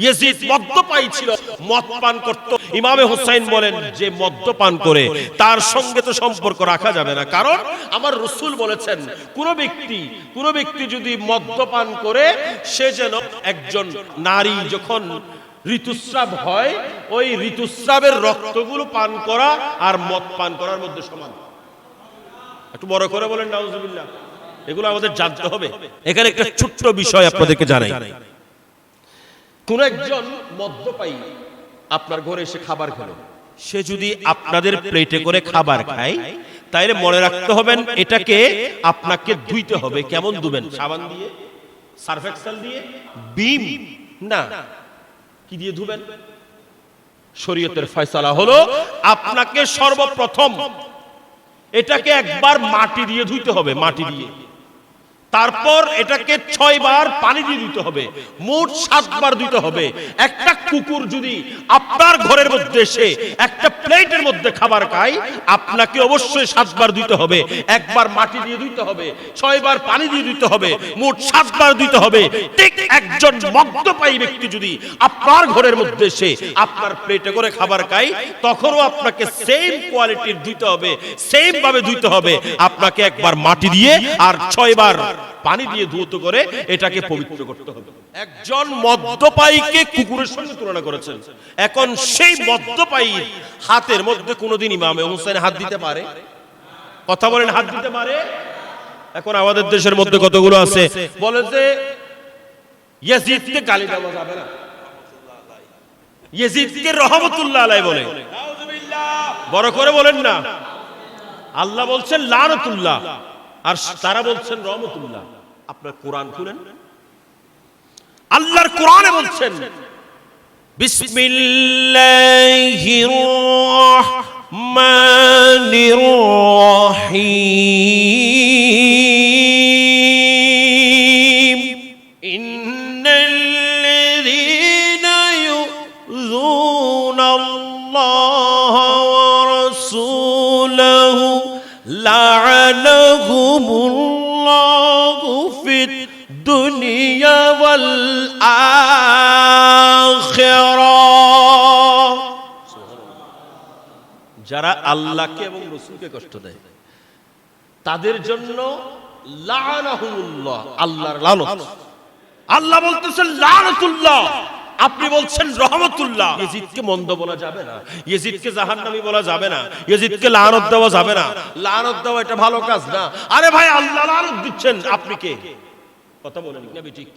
Yazid মদ্যপায়ী ছিল, মদ পান করত। ইমামে হুসাইন বলেন যে মদ্যপান করে তার সঙ্গে তো সম্পর্ক রাখা যাবে না, কারণ আমার রাসূল বলেছেন কোন ব্যক্তি যদি মদ্যপান করে সে যেন একজন নারী যখন ঋতুস্রাব হয় ওই ঋতুস্রাবের রক্তগুলো পান করা আর মদ পান করার মধ্যে সমান। একটু বড় করে বলেন নাউজুবিল্লাহ। এগুলো আমাদের জানতে হবে। এখানে একটা ছোট্ট বিষয় আপনাদেরকে জানাই। কোন একজন মদ্যপায়ী আপনার ঘরে এসে খাবার খেলো, সে যদি আপনাদের প্লেটে করে খাবার খায় তাইলে মনে রাখতে হবেন এটাকে আপনাকে ধুইতে হবে। কেমন ধুবেন? সাবান দিয়ে, সার্ফ এক্সেল দিয়ে, বিম না, কি দিয়ে ধুবেন? শরীয়তের ফয়সালা হলো আপনাকে সর্বপ্রথম এটাকে একবার মাটি দিয়ে ধুইতে হবে, মাটি দিয়ে। তারপর এটাকে 6 বার পানি দিয়ে ধুইতে হবে, মোট 7 বার ধুইতে হবে। একটা কুকুর যদি আপনার ঘরের মধ্যে এসে একটা প্লেটের মধ্যে খাবার খায়, আপনাকে অবশ্যই 7 বার ধুইতে হবে। একবার মাটি দিয়ে ধুইতে হবে, 6 বার পানি দিয়ে ধুইতে হবে, মোট 7 বার ধুইতে হবে। ঠিক একজন মদ্যপায়ী ব্যক্তি যদি আপনার ঘরের মধ্যে এসে আপনার প্লেটে করে খাবার খায়, তখনও আপনাকে সেম কোয়ালিটির ধুইতে হবে, সেম ভাবে ধুইতে হবে। আপনাকে একবার মাটি দিয়ে আর 6 বার পানি দিয়ে ধৌত করে এটাকে পবিত্র করতে হবে। একজন মদ্যপায়ীকে কুকুরের সঙ্গে তুলনা করেছেন। এখন সেই মদ্যপায়ীর হাতের মধ্যে কোনোদিন ইমামে হুসাইন হাত দিতে পারে? কথা বলেন, হাত দিতে পারে? এখন আমাদের দেশের মধ্যে কতগুলো আছে বলে যে ইয়াজিদকে গালি দেওয়া যাবে না, ইয়াজিদকে রহমতুল্লাহ আলাইহি বলে। বড় করে বলেন না। আল্লাহ বলছেন লানাতুল্লাহ আর তারা বলছেন রহমতুল্লাহ। আপনার কোরআন খুলেন, আল্লাহর কোরআনে বলছেন বিসমিল্লাহির রহমানির রহিম ইন্নাল্লাযীনা ইউযুনাল্লাহা ওয়া রাসূলাহু লা'আনাহুমুল্লাহু ফিদ দুনিয়া ওয়াল আখিরাহ। যারা আল্লাহকে এবং রাসূলকে কষ্ট দেয় তাদের জন্য লা'আনাহুমুল্লাহ, আল্লাহর লানত। আল্লাহ বলতেছেন লানাতুল্লাহ, আপনি বলছেন রহমতুল্লাহ। ইয়াজিদকে মন্দ বলা যাবে না, ইয়াজিদকে জাহান্নামী বলা যাবে না, ইয়াজিদকে লানত দেওয়া যাবে না। লানত দেওয়া এটা ভালো কাজ না। আরে ভাই, আল্লাহ লানত দিচ্ছেন, আপনি কে? কথা বলেন না, ঠিক?